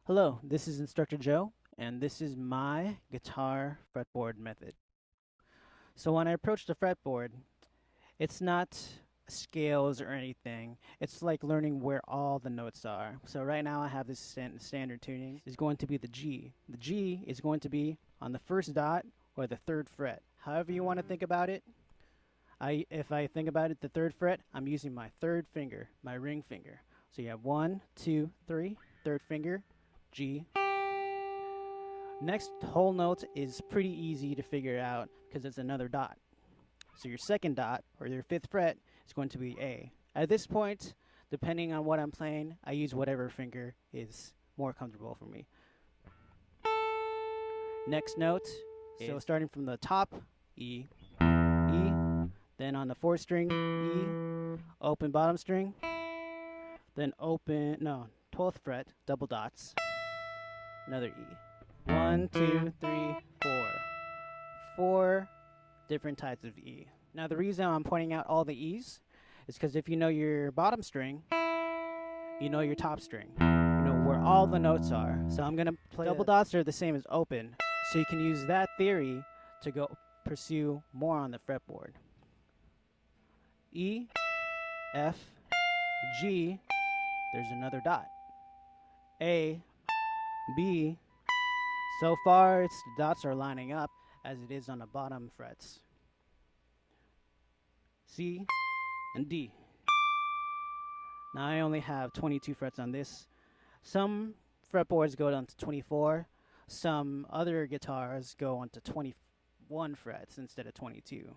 Hello, this is Instructor Joe, and this is my guitar fretboard method. So when I approach the fretboard, it's not scales or anything. It's like learning where all the notes are. So right now I have this standard tuning is going to be the G. The G is going to be on the first dot or the third fret. However you want to think about it. If I think about it, the third fret, I'm using my third finger, my ring finger. So you have 1, 2, 3, third finger, G. Next whole note is pretty easy to figure out because it's another dot. So your second dot, or your fifth fret, is going to be A. At this point, depending on what I'm playing, I use whatever finger is more comfortable for me. Next note, so starting from the top, E, E, then on the fourth string, E, open bottom string, then 12th fret, double dots, another E. 1, 2, 3, 4. 4 different types of E. Now the reason I'm pointing out all the E's is because if you know your bottom string, you know your top string. You know where all the notes are. So I'm going to play double dots are the same as open. So you can use that theory to go pursue more on the fretboard. E, F, G, there's another dot. A, B. So far, the dots are lining up as it is on the bottom frets. C and D. Now I only have 22 frets on this. Some fretboards go down to 24. Some other guitars go on to 21 frets instead of 22.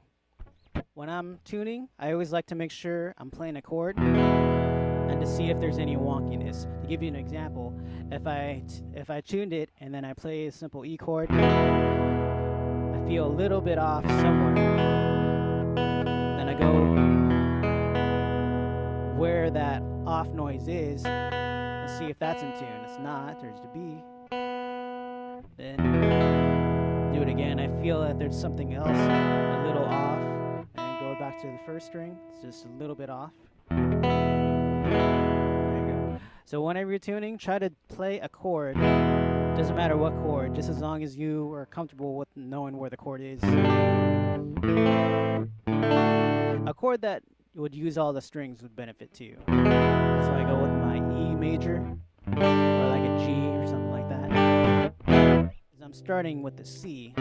When I'm tuning, I always like to make sure I'm playing a chord and to see if there's any wonkiness. To give you an example, if I tuned it and then I play a simple E chord, I feel a little bit off somewhere. Then I go where that off noise is and see if that's in tune. It's not, there's the B. Then do it again. I feel that there's something else a little off, and go back to the first string. It's just a little bit off. So whenever you're tuning, try to play a chord. Doesn't matter what chord, just as long as you are comfortable with knowing where the chord is. A chord that would use all the strings would benefit too. So I go with my E major, or like a G or something like that. I'm starting with the C.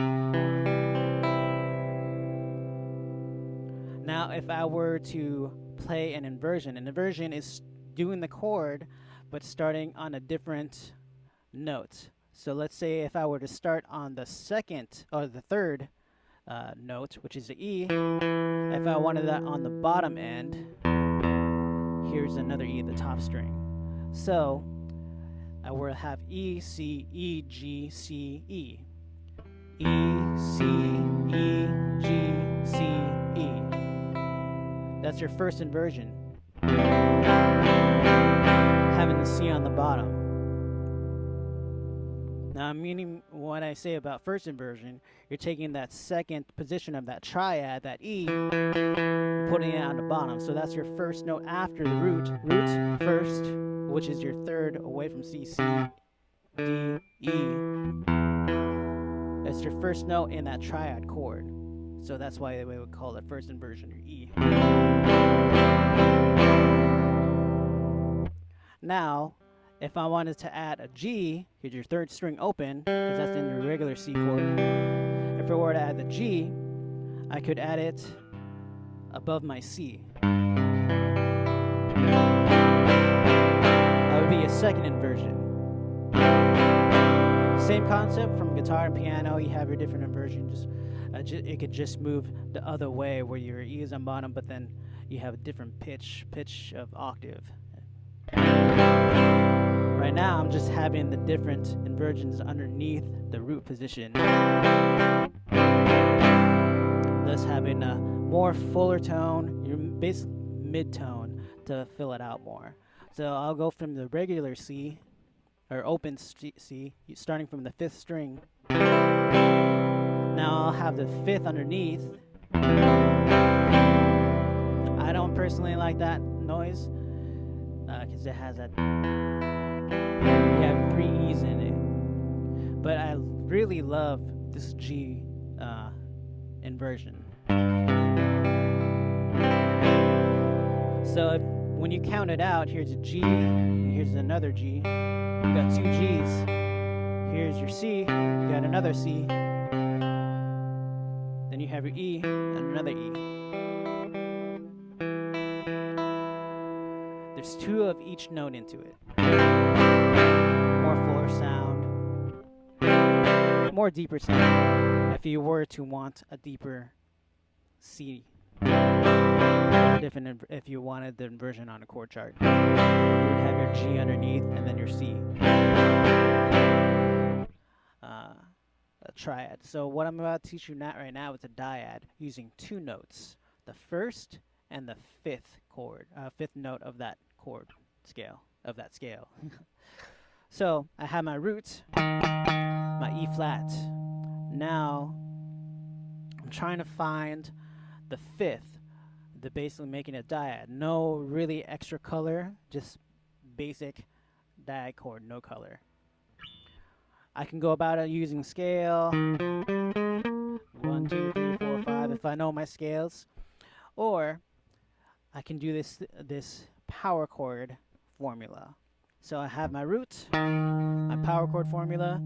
Now if I were to play an inversion is doing the chord but starting on a different note. So let's say if I were to start on the second or the third note, which is the E, if I wanted that on the bottom end, here's another E, the top string. So I will have E, C, E, G, C, E. E, C, E, G, C, E. That's your first inversion. Having the C on the bottom. Now, meaning what I say about first inversion, you're taking that second position of that triad, that E, putting it on the bottom. So that's your first note after the root first, which is your third away from C, C, D, E. That's your first note in that triad chord. So that's why we would call it first inversion, or E. Now, if I wanted to add a G, here's your third string open, because that's in your regular C chord. If I were to add the G, I could add it above my C. That would be a second inversion. Same concept from guitar and piano. You have your different inversions. It could just move the other way where your E is on bottom, but then you have a different pitch of octave. Right now, I'm just having the different inversions underneath the root position, thus having a more fuller tone, your basic mid-tone, to fill it out more. So I'll go from the regular C, or open C, starting from the fifth string. Now I'll have the fifth underneath. I don't personally like that noise, because it has that, you have 3 E's but I really love this G inversion. So when you count it out, here's a G, and here's another G. You got two Gs. Here's your C, you got another C. Then you have your E and another E. There's two of each note into it. More fuller sound, more deeper sound. If you were to want a deeper C, different if you wanted the inversion on a chord chart, you would have your G underneath and then your C. A triad. So what I'm about to teach you right now is a dyad using two notes, the first and the fifth note of that chord scale, So I have my root, my E flat. Now I'm trying to find the fifth, basically making a dyad. No really extra color, just basic dyad chord, no color. I can go about it using scale, 1, 2, 3, 4, 5, if I know my scales, or I can do this power chord formula. So I have my root, my power chord formula,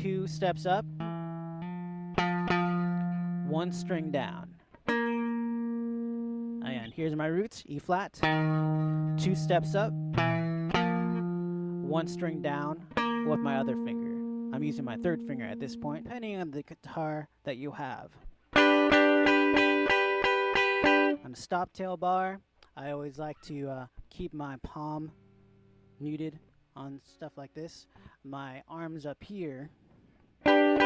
2 steps up, 1 string down. And here's my root, E flat, 2 steps up, 1 string down with my other finger. I'm using my third finger at this point, depending on the guitar that you have. On the stop tail bar, I always like to keep my palm muted on stuff like this. My arms up here, and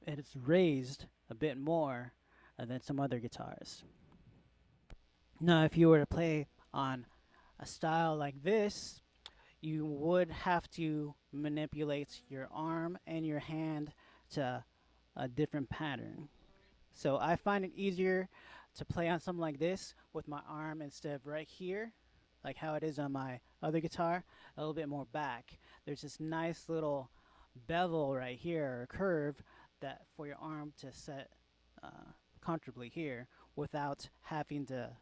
it's raised a bit more than some other guitars. Now, if you were to play on a style like this, you would have to manipulate your arm and your hand to a different pattern. So I find it easier to play on something like this with my arm instead of right here, like how it is on my other guitar, a little bit more back. There's this nice little bevel right here, or curve, that for your arm to set comfortably here without having to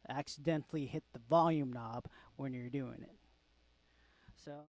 accidentally hit the volume knob when you're doing it. So